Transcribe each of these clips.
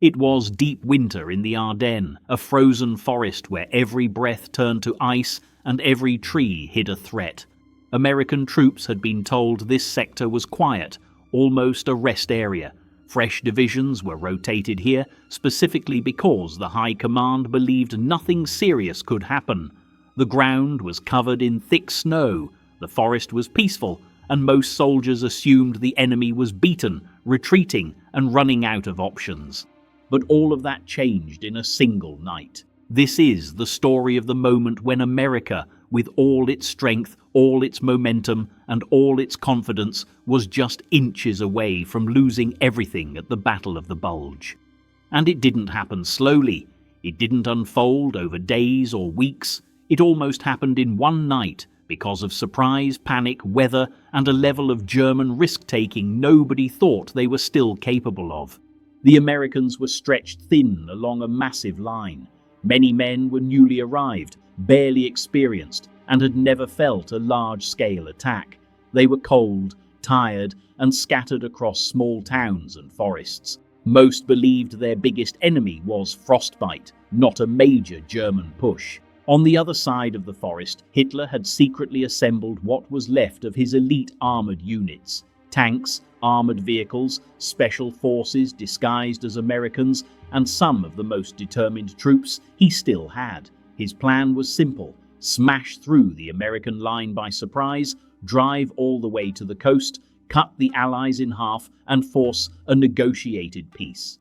It was deep winter in the Ardennes, a frozen forest where every breath turned to ice and every tree hid a threat. American troops had been told this sector was quiet, almost a rest area. Fresh divisions were rotated here specifically because the High Command believed nothing serious could happen. The ground was covered in thick snow, the forest was peaceful, and most soldiers assumed the enemy was beaten, retreating, and running out of options. But all of that changed in a single night. This is the story of the moment when America, with all its strength, all its momentum, and all its confidence, was just inches away from losing everything at the Battle of the Bulge. And it didn't happen slowly. It didn't unfold over days or weeks. It almost happened in one night because of surprise, panic, weather, and a level of German risk-taking nobody thought they were still capable of. The Americans were stretched thin along a massive line. Many men were newly arrived, barely experienced, and had never felt a large-scale attack. They were cold, tired, and scattered across small towns and forests. Most believed their biggest enemy was frostbite, not a major German push. On the other side of the forest, Hitler had secretly assembled what was left of his elite armored units. Tanks, armored vehicles, special forces disguised as Americans, and some of the most determined troops he still had. His plan was simple: smash through the American line by surprise, drive all the way to the coast, cut the Allies in half, and force a negotiated peace.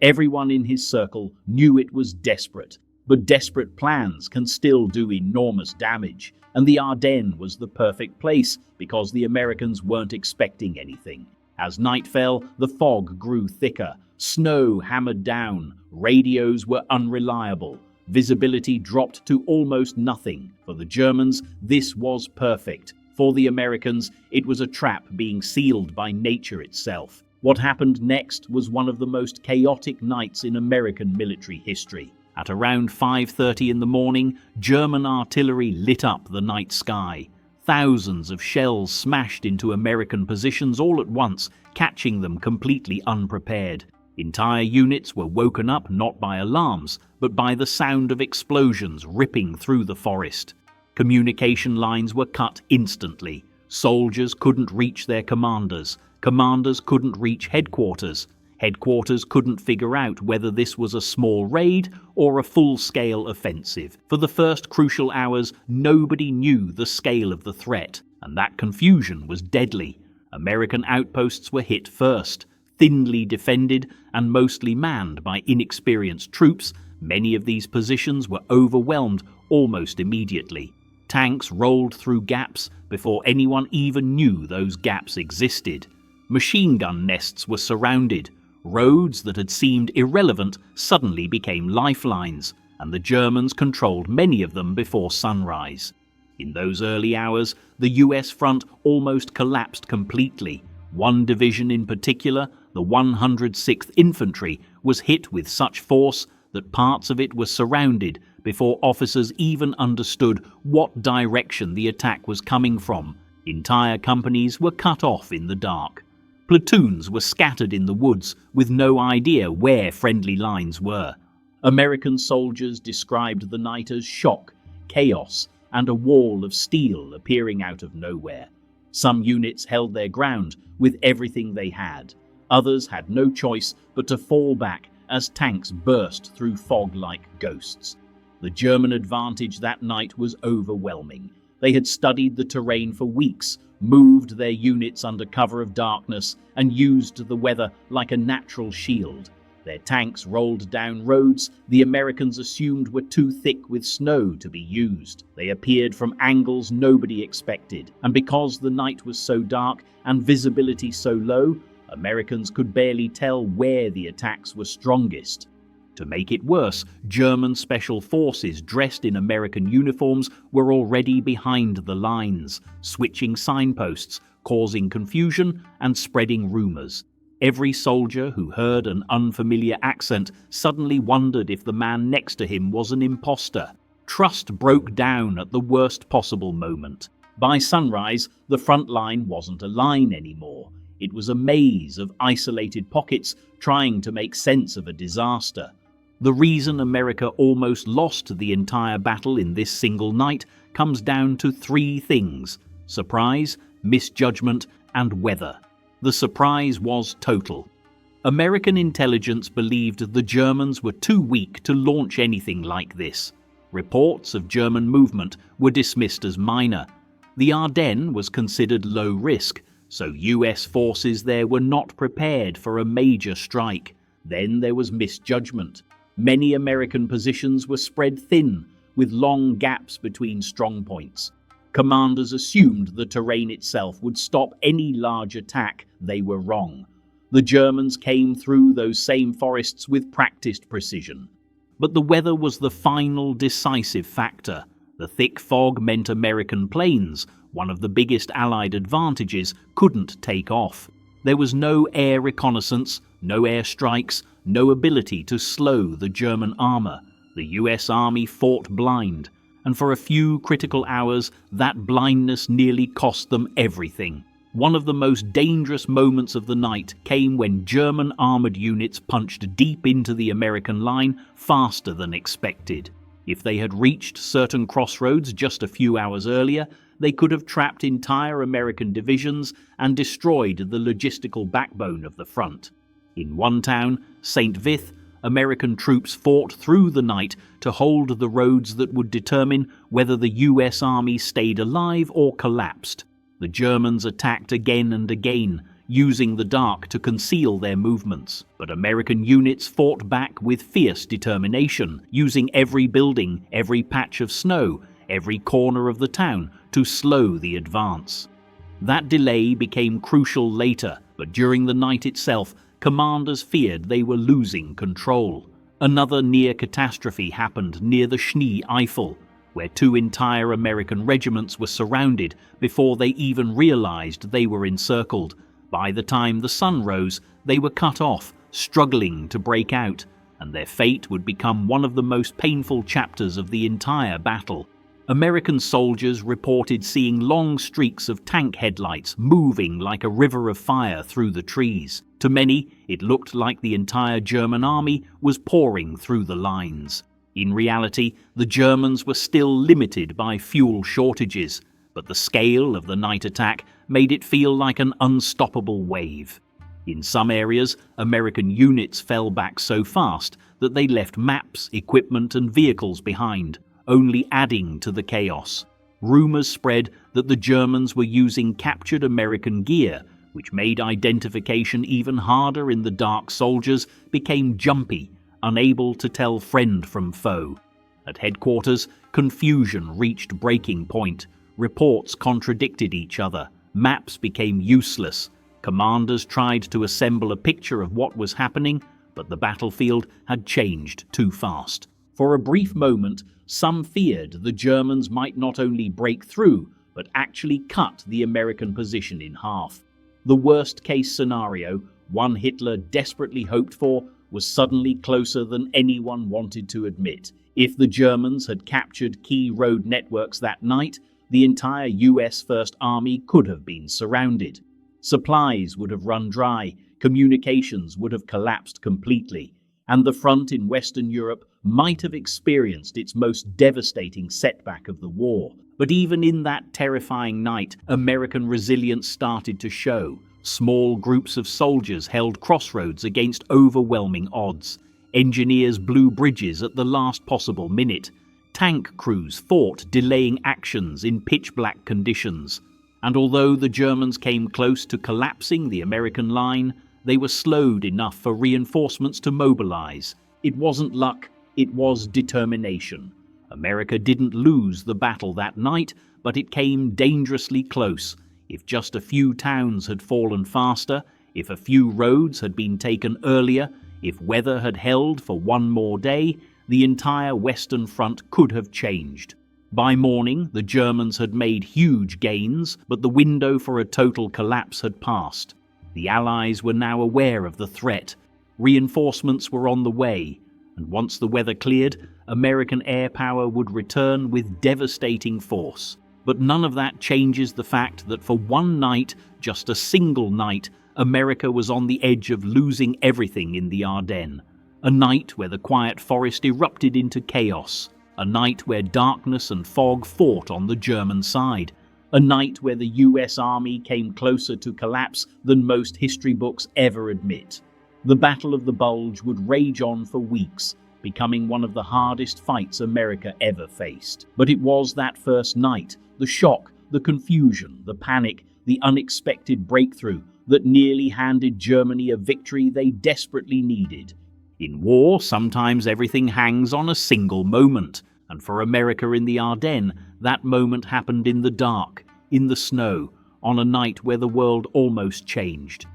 Everyone in his circle knew it was desperate, but desperate plans can still do enormous damage, and the Ardennes was the perfect place because the Americans weren't expecting anything. As night fell, the fog grew thicker, snow hammered down, radios were unreliable, visibility dropped to almost nothing. For the Germans, this was perfect. For the Americans, it was a trap being sealed by nature itself. What happened next was one of the most chaotic nights in American military history. At around 5:30 in the morning, German artillery lit up the night sky. Thousands of shells smashed into American positions all at once, catching them completely unprepared. Entire units were woken up not by alarms, but by the sound of explosions ripping through the forest. Communication lines were cut instantly. Soldiers couldn't reach their commanders. Commanders couldn't reach headquarters. Headquarters couldn't figure out whether this was a small raid or a full-scale offensive. For the first crucial hours, nobody knew the scale of the threat, and that confusion was deadly. American outposts were hit first. Thinly defended and mostly manned by inexperienced troops, many of these positions were overwhelmed almost immediately. Tanks rolled through gaps before anyone even knew those gaps existed. Machine gun nests were surrounded. Roads that had seemed irrelevant suddenly became lifelines, and the Germans controlled many of them before sunrise. In those early hours, the US front almost collapsed completely. One division in particular, the 106th Infantry, was hit with such force that parts of it were surrounded before officers even understood what direction the attack was coming from. Entire companies were cut off in the dark. Platoons were scattered in the woods with no idea where friendly lines were. American soldiers described the night as shock, chaos, and a wall of steel appearing out of nowhere. Some units held their ground with everything they had. Others had no choice but to fall back as tanks burst through fog like ghosts. The German advantage that night was overwhelming. They had studied the terrain for weeks, moved their units under cover of darkness, and used the weather like a natural shield. Their tanks rolled down roads the Americans assumed were too thick with snow to be used. They appeared from angles nobody expected, and because the night was so dark and visibility so low, Americans could barely tell where the attacks were strongest. To make it worse, German special forces dressed in American uniforms were already behind the lines, switching signposts, causing confusion and spreading rumors. Every soldier who heard an unfamiliar accent suddenly wondered if the man next to him was an imposter. Trust broke down at the worst possible moment. By sunrise, the front line wasn't a line anymore. It was a maze of isolated pockets trying to make sense of a disaster. The reason America almost lost the entire battle in this single night comes down to three things: surprise, misjudgment, and weather. The surprise was total. American intelligence believed the Germans were too weak to launch anything like this. Reports of German movement were dismissed as minor. The Ardennes was considered low risk, so US forces there were not prepared for a major strike. Then there was misjudgment. Many American positions were spread thin, with long gaps between strongpoints. Commanders assumed the terrain itself would stop any large attack. They were wrong. The Germans came through those same forests with practiced precision. But the weather was the final decisive factor. The thick fog meant American planes, one of the biggest Allied advantages, couldn't take off. There was no air reconnaissance, no air strikes, no ability to slow the German armor. The US Army fought blind, and for a few critical hours, that blindness nearly cost them everything. One of the most dangerous moments of the night came when German armored units punched deep into the American line faster than expected. If they had reached certain crossroads just a few hours earlier, they could have trapped entire American divisions and destroyed the logistical backbone of the front. In one town, St. Vith, American troops fought through the night to hold the roads that would determine whether the US Army stayed alive or collapsed. The Germans attacked again and again, using the dark to conceal their movements. But American units fought back with fierce determination, using every building, every patch of snow, every corner of the town to slow the advance. That delay became crucial later, but during the night itself, commanders feared they were losing control. Another near catastrophe happened near the Schnee Eifel, where two entire American regiments were surrounded before they even realized they were encircled. By the time the sun rose, they were cut off, struggling to break out, and their fate would become one of the most painful chapters of the entire battle. American soldiers reported seeing long streaks of tank headlights moving like a river of fire through the trees. To many, it looked like the entire German army was pouring through the lines. In reality, the Germans were still limited by fuel shortages, but the scale of the night attack made it feel like an unstoppable wave. In some areas, American units fell back so fast that they left maps, equipment, and vehicles behind, only adding to the chaos. Rumors spread that the Germans were using captured American gear, which made identification even harder in the dark. Soldiers became jumpy, unable to tell friend from foe. At headquarters, confusion reached breaking point. Reports contradicted each other. Maps became useless. Commanders tried to assemble a picture of what was happening, but the battlefield had changed too fast. For a brief moment, some feared the Germans might not only break through, but actually cut the American position in half. The worst-case scenario, one Hitler desperately hoped for, was suddenly closer than anyone wanted to admit. If the Germans had captured key road networks that night, the entire US First Army could have been surrounded. Supplies would have run dry, communications would have collapsed completely, and the front in Western Europe might have experienced its most devastating setback of the war. But even in that terrifying night, American resilience started to show. Small groups of soldiers held crossroads against overwhelming odds. Engineers blew bridges at the last possible minute. Tank crews fought delaying actions in pitch-black conditions. And although the Germans came close to collapsing the American line, they were slowed enough for reinforcements to mobilize. It wasn't luck, it was determination. America didn't lose the battle that night, but it came dangerously close. If just a few towns had fallen faster, if a few roads had been taken earlier, if weather had held for one more day, the entire Western Front could have changed. By morning, the Germans had made huge gains, but the window for a total collapse had passed. The Allies were now aware of the threat. Reinforcements were on the way, and once the weather cleared, American air power would return with devastating force. But none of that changes the fact that for one night, just a single night, America was on the edge of losing everything in the Ardennes. A night where the quiet forest erupted into chaos. A night where darkness and fog fought on the German side. A night where the US Army came closer to collapse than most history books ever admit. The Battle of the Bulge would rage on for weeks, becoming one of the hardest fights America ever faced. But it was that first night, the shock, the confusion, the panic, the unexpected breakthrough that nearly handed Germany a victory they desperately needed. In war, sometimes everything hangs on a single moment, and for America in the Ardennes, that moment happened in the dark, in the snow, on a night where the world almost changed.